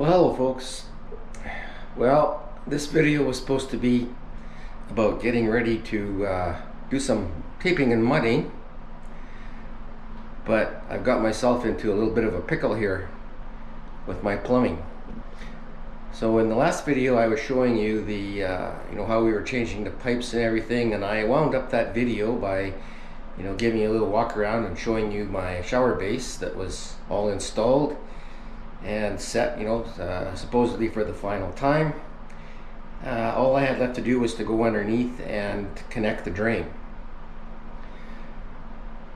Well, hello folks. Well, this video was supposed to be about getting ready to do some taping and mudding, but I've got myself into a little bit of a pickle here with my plumbing. So in the last video I was showing you the how we were changing the pipes and everything, and I wound up that video by giving you a little walk around and showing you my shower base that was all installed and set, supposedly for the final time. All I had left to do was to go underneath and connect the drain.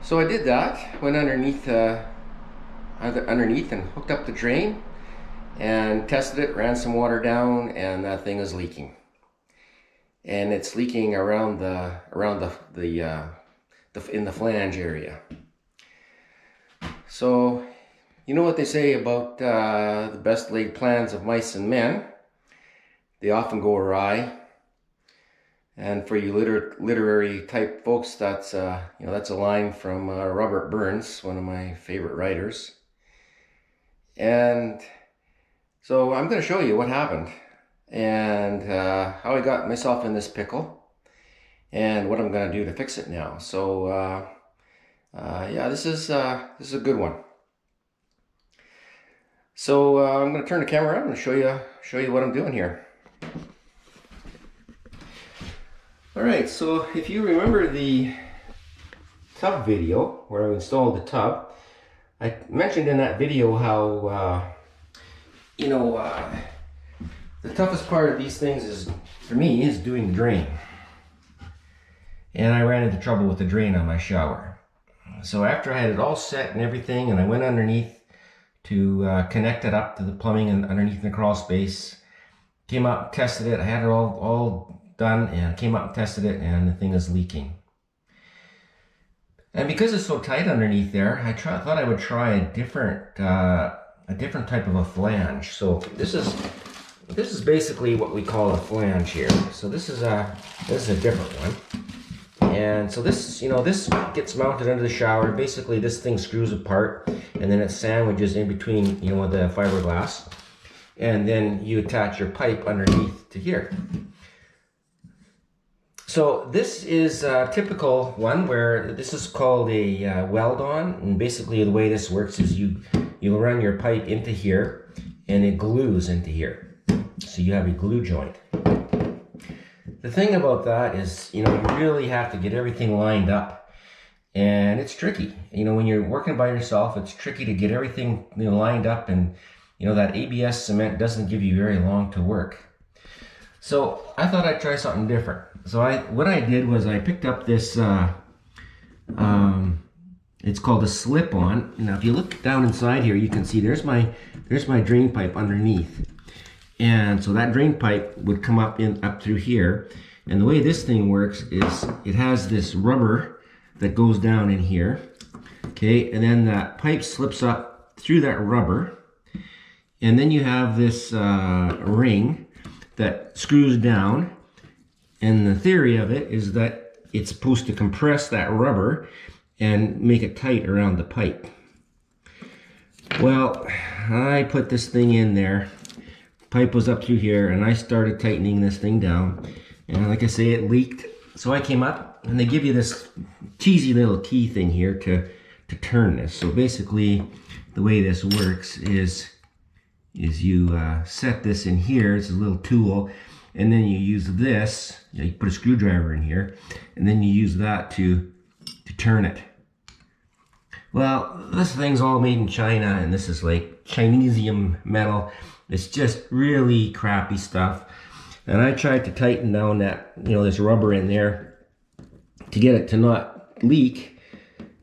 So I did that, went underneath and hooked up the drain and tested it, ran some water down, and that thing is leaking. And it's leaking around the in the flange area. So you know what they say about the best laid plans of mice and men. They often go awry. And for you literary type folks, that's that's a line from Robert Burns, one of my favorite writers. And so I'm going to show you what happened and how I got myself in this pickle and what I'm going to do to fix it now. So yeah, this is a good one. So I'm going to turn the camera around and show you what I'm doing here. All right, so if you remember the tub video where I installed the tub, I mentioned in that video how the toughest part of these things for me is doing the drain. And I ran into trouble with the drain on my shower. So after I had it all set and everything, and I went underneath to connect it up to the plumbing and underneath the crawl space, came up, tested it. I had it all done and came up and tested it, and the thing is leaking. And because it's so tight underneath there, I thought I would try a different type of a flange. So this is basically what we call a flange here. So this is a different one. And so this gets mounted under the shower. Basically, this thing screws apart, and then it sandwiches in between, the fiberglass, and then you attach your pipe underneath to here. So this is a typical one where this is called a weld-on, and basically the way this works is you run your pipe into here, and it glues into here. So you have a glue joint. The thing about that is, you really have to get everything lined up, and it's tricky. When you're working by yourself, it's tricky to get everything lined up, and that ABS cement doesn't give you very long to work. So I thought I'd try something different. So what I did was I picked up this, it's called a slip-on. Now if you look down inside here, you can see there's my drain pipe underneath. And so that drain pipe would come up through here. And the way this thing works is it has this rubber that goes down in here. Okay, and then that pipe slips up through that rubber. And then you have this ring that screws down. And the theory of it is that it's supposed to compress that rubber and make it tight around the pipe. Well, I put this thing in there. Pipe was up through here, and I started tightening this thing down, and like I say, it leaked. So I came up, and they give you this cheesy little key thing here to turn this. So basically the way this works is you set this in here. It's a little tool, and then you use this. You put a screwdriver in here, and then you use that to turn it. Well, this thing's all made in China, and this is like Chinesium metal. It's just really crappy stuff. And I tried to tighten down that, this rubber in there to get it to not leak.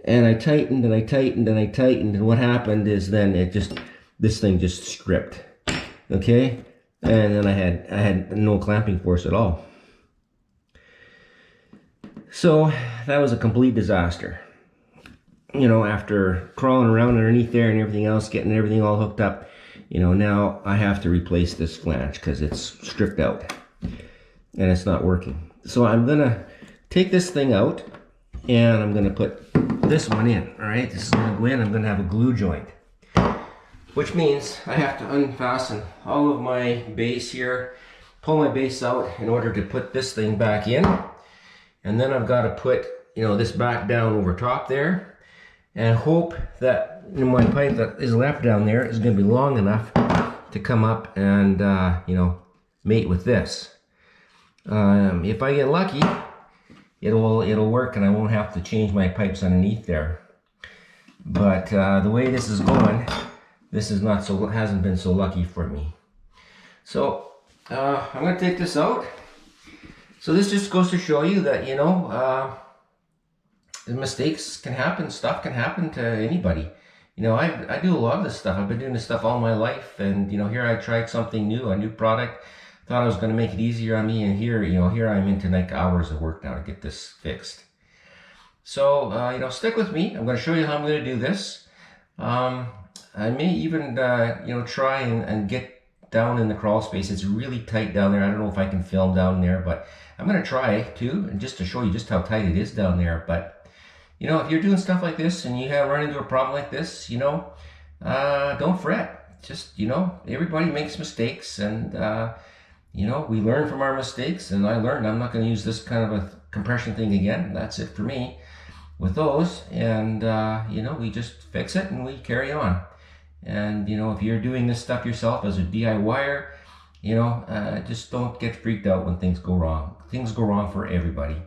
And I tightened and I tightened and I tightened, and what happened is then this thing just stripped. Okay? And then I had no clamping force at all. So that was a complete disaster. After crawling around underneath there and everything else, getting everything all hooked up, now I have to replace this flange because it's stripped out and it's not working. So I'm gonna take this thing out and I'm gonna put this one in. All right, this is gonna go in. I'm gonna have a glue joint. which means I have to unfasten all of my base here, pull my base out in order to put this thing back in. And then I've got to put, this back down over top there and hope that my pipe that is left down there is going to be long enough to come up and, mate with this. If I get lucky, it'll work and I won't have to change my pipes underneath there. But the way this is going, this is hasn't been so lucky for me. So I'm going to take this out. So this just goes to show you that, mistakes can happen, stuff can happen to anybody. I do a lot of this stuff. I've been doing this stuff all my life, and here I tried something new, a new product, thought I was going to make it easier on me, and here I'm into like hours of work now to get this fixed. So, stick with me. I'm going to show you how I'm going to do this. I may even, try and get down in the crawl space. It's really tight down there. I don't know if I can film down there, but I'm going to try to, and just to show you just how tight it is down there. But, if you're doing stuff like this and you run into a problem like this, don't fret. Just, everybody makes mistakes, and, we learn from our mistakes, and I learned I'm not going to use this kind of a compression thing again. That's it for me with those, and we just fix it and we carry on. And if you're doing this stuff yourself as a DIYer, just don't get freaked out when things go wrong. Things go wrong for everybody,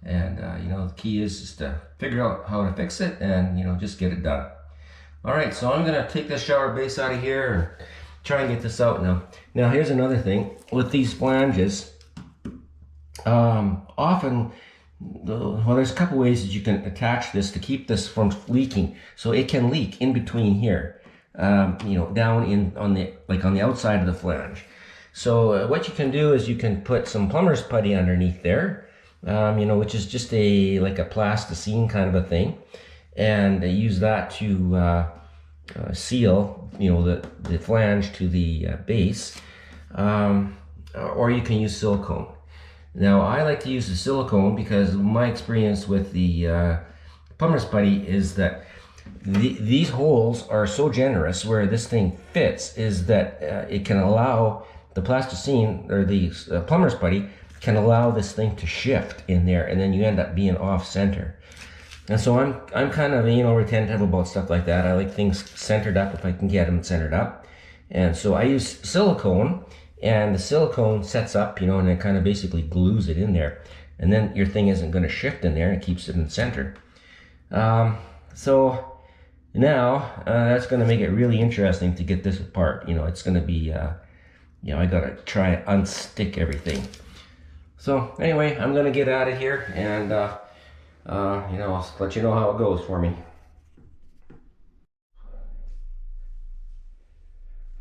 and the key is to figure out how to fix it and just get it done. All right, so I'm gonna take this shower base out of here and try and get this out now. Now here's another thing with these flanges. Often, there's a couple ways that you can attach this to keep this from leaking. So it can leak in between here, down on the outside of the flange. So what you can do is you can put some plumber's putty underneath there, which is just like a plasticine kind of a thing, and use that to seal, the flange to the base, or you can use silicone. Now, I like to use the silicone because my experience with the plumber's putty is that these holes are so generous where this thing fits, is that it can allow the plasticine, or the plumber's putty, can allow this thing to shift in there, and then you end up being off center. And so I'm kind of retentive about stuff like that. I like things centered up if I can get them centered up. And so I use silicone, and the silicone sets up, and it kind of basically glues it in there. And then your thing isn't going to shift in there, and it keeps it in the center. So now that's going to make it really interesting to get this apart. It's going to be, I got to try and unstick everything. So anyway, I'm going to get out of here, and I'll let you know how it goes for me.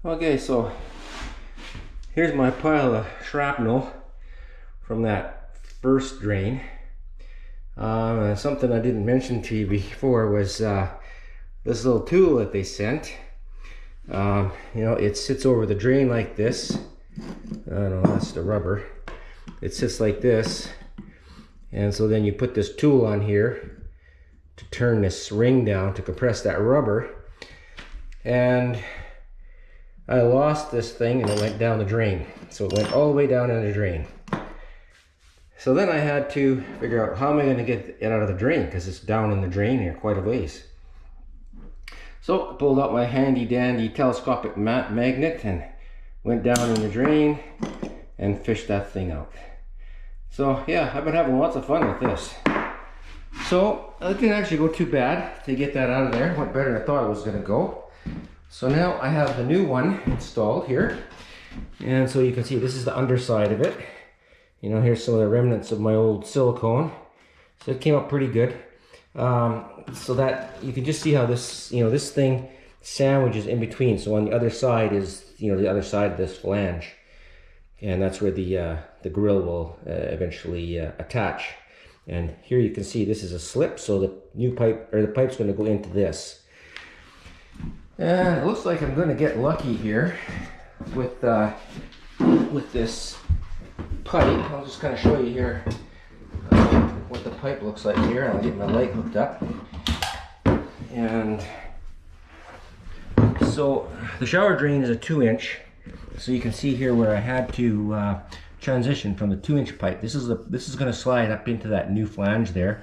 Okay, so here's my pile of shrapnel from that first drain. Something I didn't mention to you before was this little tool that they sent. It sits over the drain like this. I don't know, that's the rubber. It sits like this. And so then you put this tool on here to turn this ring down to compress that rubber. And I lost this thing and it went down the drain. So it went all the way down in the drain. So then I had to figure out how am I going to get it out of the drain, because it's down in the drain here quite a ways. So I pulled out my handy dandy telescopic magnet and went down in the drain and fished that thing out. So yeah, I've been having lots of fun with this. So it didn't actually go too bad to get that out of there. It went better than I thought it was going to go. So now I have the new one installed here. And so you can see this is the underside of it. Here's some of the remnants of my old silicone. So it came up pretty good. So that you can just see how this, this thing sandwiches in between. So on the other side is, the other side of this flange. And that's where the grill will eventually attach. And here you can see this is a slip, so the new pipe, or the pipe's going to go into this. And it looks like I'm going to get lucky here with this pipe. I'll just kind of show you here what the pipe looks like here. I'll get my light hooked up and So the shower drain is a 2-inch. So you can see here where I had to transition from the 2-inch pipe. This is going to slide up into that new flange there,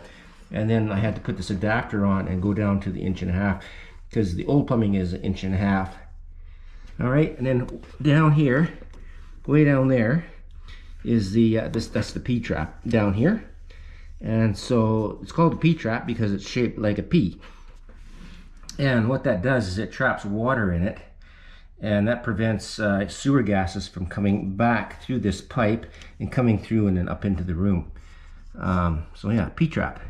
and then I had to put this adapter on and go down to the 1.5 inches because the old plumbing is 1.5 inches. All right, and then down here, way down there, is the that's the P trap down here, and so it's called a P trap because it's shaped like a P. And what that does is it traps water in it, and that prevents sewer gases from coming back through this pipe and coming through and then up into the room. So yeah, P trap.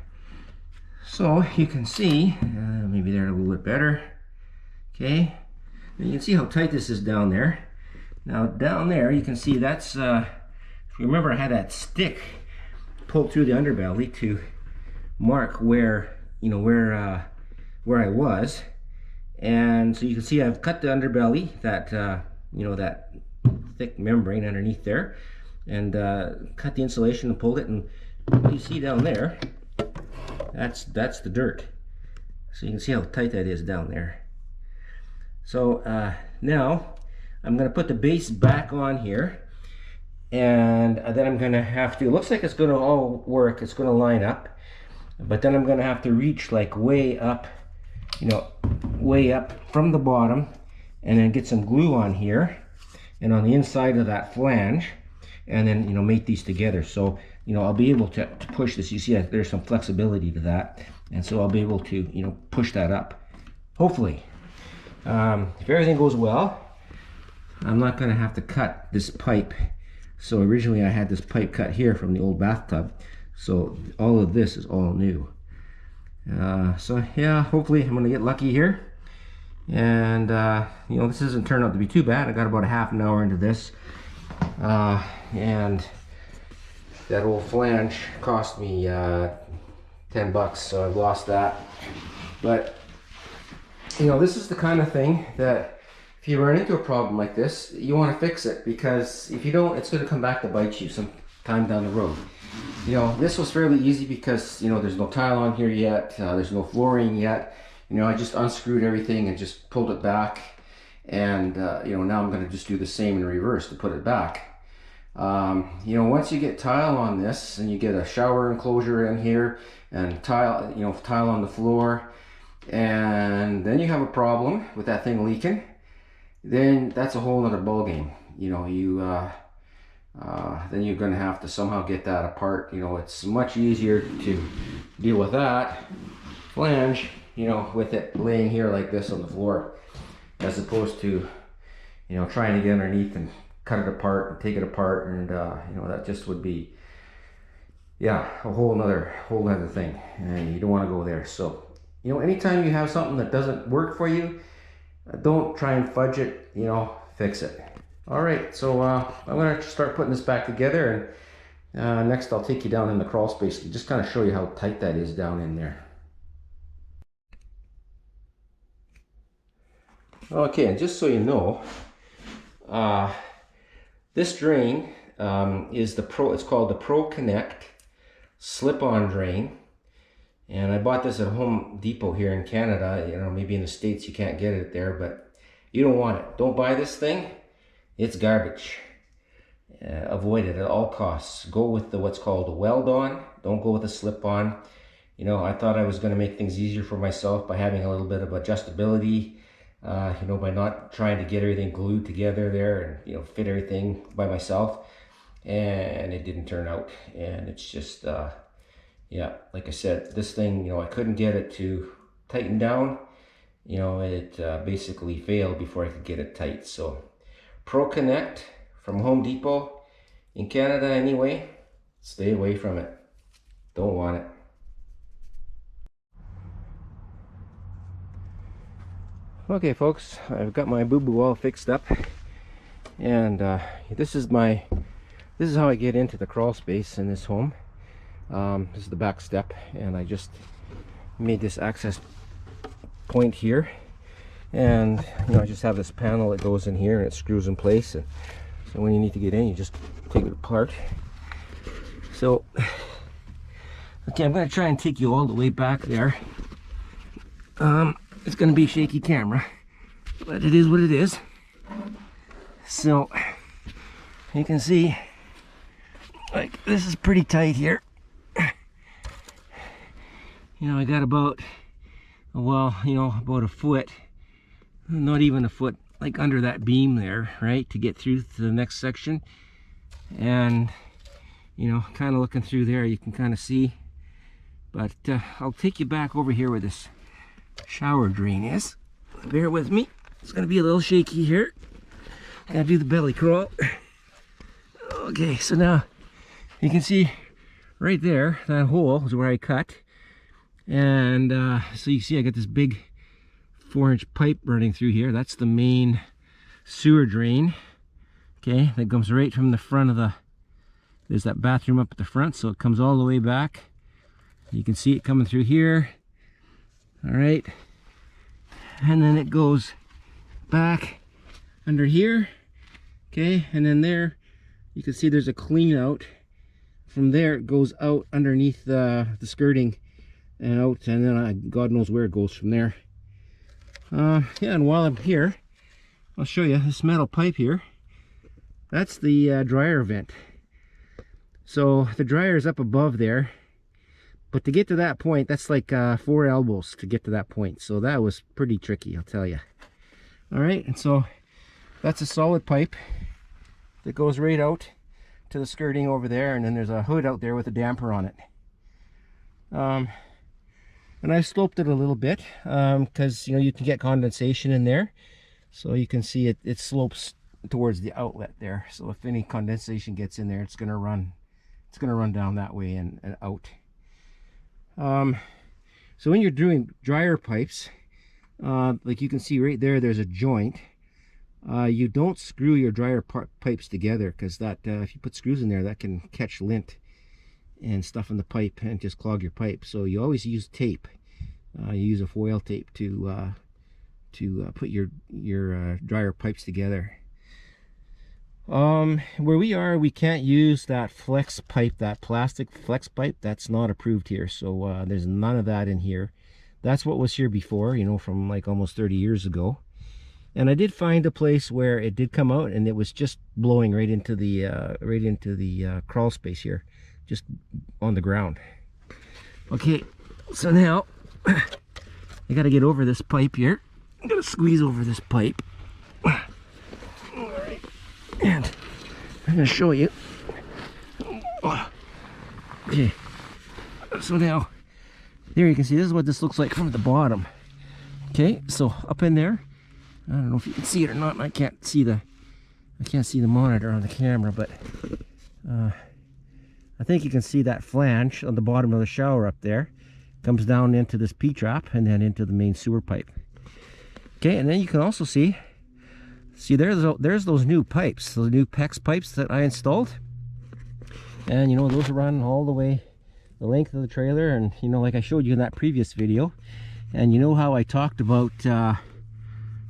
So you can see, maybe there a little bit better. Okay, and you can see how tight this is down there. Now down there, you can see that's, if you remember, I had that stick pulled through the underbelly to mark where, you know, where I was. And so you can see I've cut the underbelly, that, you know, that thick membrane underneath there, and cut the insulation and pulled it. And what you see down there, that's the dirt. So you can see how tight that is down there. So now I'm going to put the base back on here, and then I'm going to have to, it looks like it's going to all work, it's going to line up, but then I'm going to have to reach like way up, you know, way up from the bottom, and then get some glue on here and on the inside of that flange, and then, you know, mate these together. So, you know, I'll be able to push this. You see there's some flexibility to that, and so I'll be able to, you know, push that up, hopefully. If everything goes well, I'm not going to have to cut this pipe. So originally I had this pipe cut here from the old bathtub, so all of this is all new. So yeah, hopefully I'm going to get lucky here, and you know, this doesn't turn out to be too bad. I got about a half an hour into this, and that old flange cost me 10 bucks, so I've lost that. But you know, this is the kind of thing that if you run into a problem like this, you want to fix it, because if you don't, it's going to come back to bite you sometime down the road. You know, this was fairly easy because, you know, there's no tile on here yet, there's no flooring yet. You know, I just unscrewed everything and just pulled it back, and you know, now I'm going to just do the same in reverse to put it back. You know, once you get tile on this and you get a shower enclosure in here and tile, you know, tile on the floor, and then you have a problem with that thing leaking, then that's a whole other ball game. You know, you then you're going to have to somehow get that apart. You know, it's much easier to deal with that flange, you know, with it laying here like this on the floor, as opposed to, you know, trying to get underneath and cut it apart and take it apart, and you know, that just would be, yeah, a whole other thing, and you don't want to go there. So, you know, anytime you have something that doesn't work for you, don't try and fudge it, you know, fix it. All right, so I'm going to start putting this back together, and next I'll take you down in the crawl space to just kind of show you how tight that is down in there. Okay, and just so you know, this drain is it's called the Pro Connect slip-on drain. And I bought this at Home Depot here in Canada. You know, maybe in the States you can't get it there, but you don't want it. Don't buy this thing. It's garbage. Avoid it at all costs. Go with what's called a weld-on. Don't go with a slip-on. You know, I thought I was going to make things easier for myself by having a little bit of adjustability. You know, by not trying to get everything glued together there and, you know, fit everything by myself. And it didn't turn out. And it's just... yeah, like I said, this thing, you know, I couldn't get it to tighten down. You know, it basically failed before I could get it tight. So, Pro Connect from Home Depot in Canada anyway, stay away from it. Don't want it. Okay, folks, I've got my boo-boo all fixed up, and this is how I get into the crawl space in this home. This is the back step, and I just made this access point here, and you know, I just have this panel that goes in here and it screws in place, and so when you need to get in, you just take it apart. So okay, I'm going to try and take you all the way back there. It's going to be a shaky camera, but it is what it is. So you can see, like, this is pretty tight here. You know, I got about, well, you know, about a foot, not even a foot, like under that beam there, right, to get through to the next section. And, you know, kind of looking through there, you can kind of see. But I'll take you back over here where this shower drain is. Bear with me. It's going to be a little shaky here. Gotta do the belly crawl. Okay, so now you can see right there, that hole is where I cut. And so you see I got this big 4-inch pipe running through here. That's the main sewer drain. Okay, that comes right from the front of the, there's that bathroom up at the front, so it comes all the way back. You can see it coming through here. All right, and then it goes back under here. Okay, and then there you can see there's a clean out. From there it goes out underneath the skirting and out, and then God knows where it goes from there. Yeah, and while I'm here, I'll show you this metal pipe here. That's the dryer vent. So the dryer is up above there, but to get to that point, that's like 4 elbows to get to that point. So that was pretty tricky, I'll tell you. All right, and so that's a solid pipe that goes right out to the skirting over there, and then there's a hood out there with a damper on it. And I sloped it a little bit because, you know, you can get condensation in there. So you can see it slopes towards the outlet there. So if any condensation gets in there, it's gonna run down that way and out. So when you're doing dryer pipes, like you can see right there, there's a joint. You don't screw your dryer pipes together, because that if you put screws in there, that can catch lint and stuff in the pipe and just clog your pipe. So you always use tape. You use a foil tape to put your dryer pipes together. Where we are, we can't use that flex pipe, that plastic flex pipe. That's not approved here, so there's none of that in here. That's what was here before, you know, from like almost 30 years ago. And I did find a place where it did come out, and it was just blowing right into the crawl space here, just on the ground. Okay, so now I got to get over this pipe here. I'm gonna squeeze over this pipe. All right, and I'm gonna show you. Okay, so now there you can see this is what this looks like from the bottom. Okay, so up in there, I don't know if you can see it or not. I can't see the monitor on the camera, but I think you can see that flange on the bottom of the shower up there. Comes down into this P-trap and then into the main sewer pipe. Okay, and then you can also see there's those new pipes, those new PEX pipes that I installed. And you know, those run all the way the length of the trailer, and you know, like I showed you in that previous video. And you know how I talked about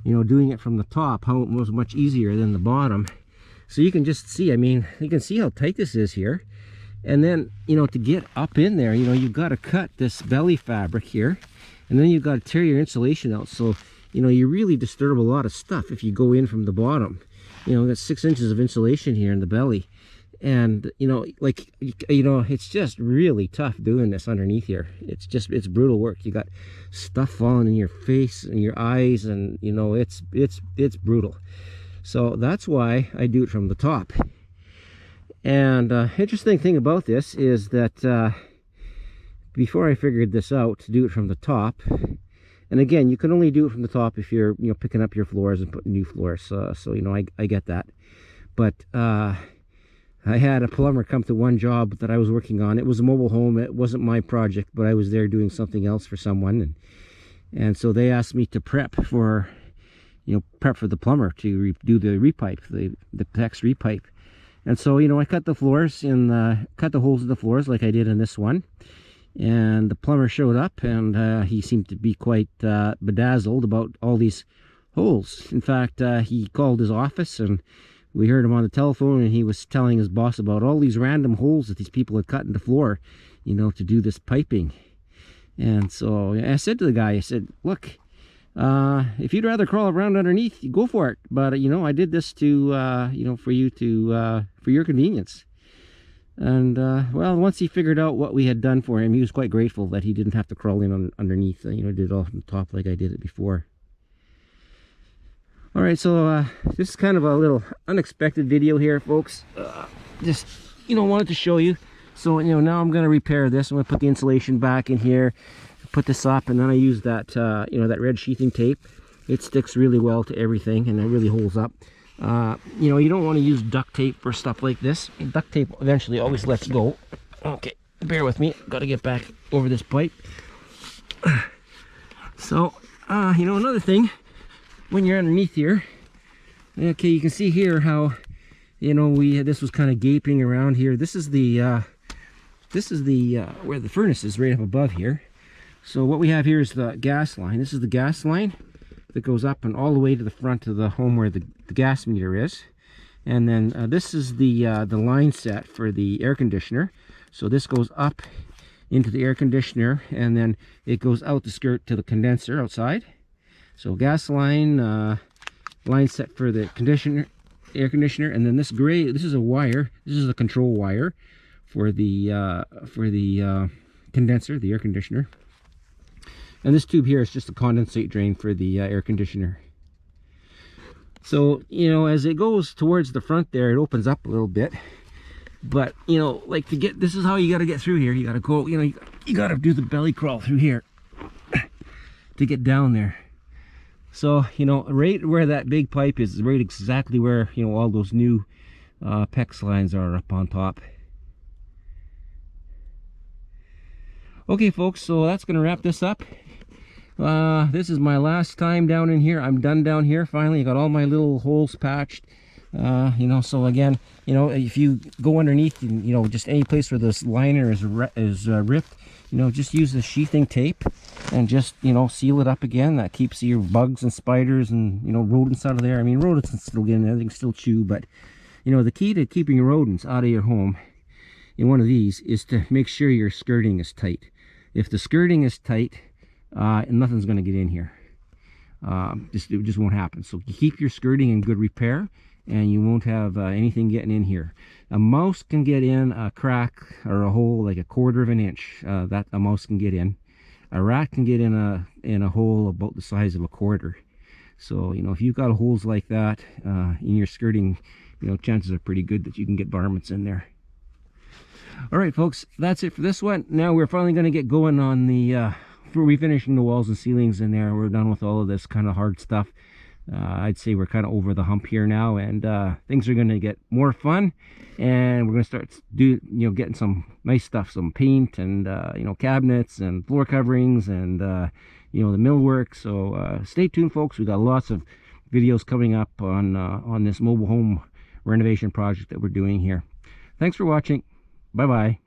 you know, doing it from the top, how it was much easier than the bottom. So you can just see, I mean, you can see how tight this is here. And then, you know, to get up in there, you know, you've got to cut this belly fabric here, and then you've got to tear your insulation out. So, you know, you really disturb a lot of stuff if you go in from the bottom. You know, that's 6 inches of insulation here in the belly. And, you know, like, you know, it's just really tough doing this underneath here. It's brutal work. You got stuff falling in your face and your eyes, and, you know, it's brutal. So that's why I do it from the top. And interesting thing about this is that before I figured this out, to do it from the top, and again, you can only do it from the top if you're, you know, picking up your floors and putting new floors. So you know, I get that. But I had a plumber come to one job that I was working on. It was a mobile home. It wasn't my project, but I was there doing something else for someone, and so they asked me to prep for the plumber to do the repipe, the PEX repipe. And so, you know, I cut the floors and cut the holes in the floors like I did in this one. And the plumber showed up, and he seemed to be quite bedazzled about all these holes. In fact, he called his office, and we heard him on the telephone, and he was telling his boss about all these random holes that these people had cut in the floor, you know, to do this piping. And so I said to the guy, I said, look, If you'd rather crawl around underneath, go for it. But you know, I did this to you know, for you to for your convenience. And well, once he figured out what we had done for him, he was quite grateful that he didn't have to crawl in underneath. You know, did it all from the top like I did it before. All right, so this is kind of a little unexpected video here, folks. Just, you know, wanted to show you. So, you know, now I'm going to repair this. I'm going to put the insulation back in here, put this up, and then I use that, you know, that red sheathing tape. It sticks really well to everything, and it really holds up. You know, you don't want to use duct tape for stuff like this. Duct tape eventually always lets go. Okay, bear with me. Got to get back over this pipe. So, you know, another thing, when you're underneath here, okay, you can see here how, you know, this was kind of gaping around here. This is the where the furnace is, right up above here. So what we have here is the gas line. This is the gas line that goes up and all the way to the front of the home where the gas meter is. And then this is the line set for the air conditioner. So this goes up into the air conditioner, and then it goes out the skirt to the condenser outside. So gas line, line set for the air conditioner, and then this gray, this is a wire. This is the control wire for the condenser, the air conditioner. And this tube here is just a condensate drain for the air conditioner. So, you know, as it goes towards the front there, it opens up a little bit. But, you know, like to get, this is how you got to get through here. You got to go, you know, you got to do the belly crawl through here to get down there. So, you know, right where that big pipe is, right exactly where, you know, all those new PEX lines are up on top. Okay, folks, so that's going to wrap this up. This is my last time down in here. I'm done down here finally. I got all my little holes patched. You know, so again, you know, if you go underneath, you know, just any place where this liner is ripped, you know, just use the sheathing tape and just, you know, seal it up again. That keeps your bugs and spiders and, you know, rodents out of there. I mean, rodents can still get in there, they can still chew, but, you know, the key to keeping rodents out of your home in one of these is to make sure your skirting is tight. If the skirting is tight, nothing's going to get in here. It just won't happen. So you keep your skirting in good repair, and you won't have anything getting in here. A mouse can get in a crack or a hole like 1/4 of an inch. That a mouse can get in. A rat can get in a hole about the size of 1/4. So, you know, if you've got holes like that in your skirting, you know, chances are pretty good that you can get varmints in there. All right, folks, that's it for this one. Now we're finally going to get going on the for refinishing the walls and ceilings in there. We're done with all of this kind of hard stuff. I'd say we're kind of over the hump here now, and things are going to get more fun, and we're going to start getting some nice stuff, some paint and you know, cabinets and floor coverings and you know, the millwork. So stay tuned, folks. We got lots of videos coming up on this mobile home renovation project that we're doing here. Thanks for watching. Bye bye.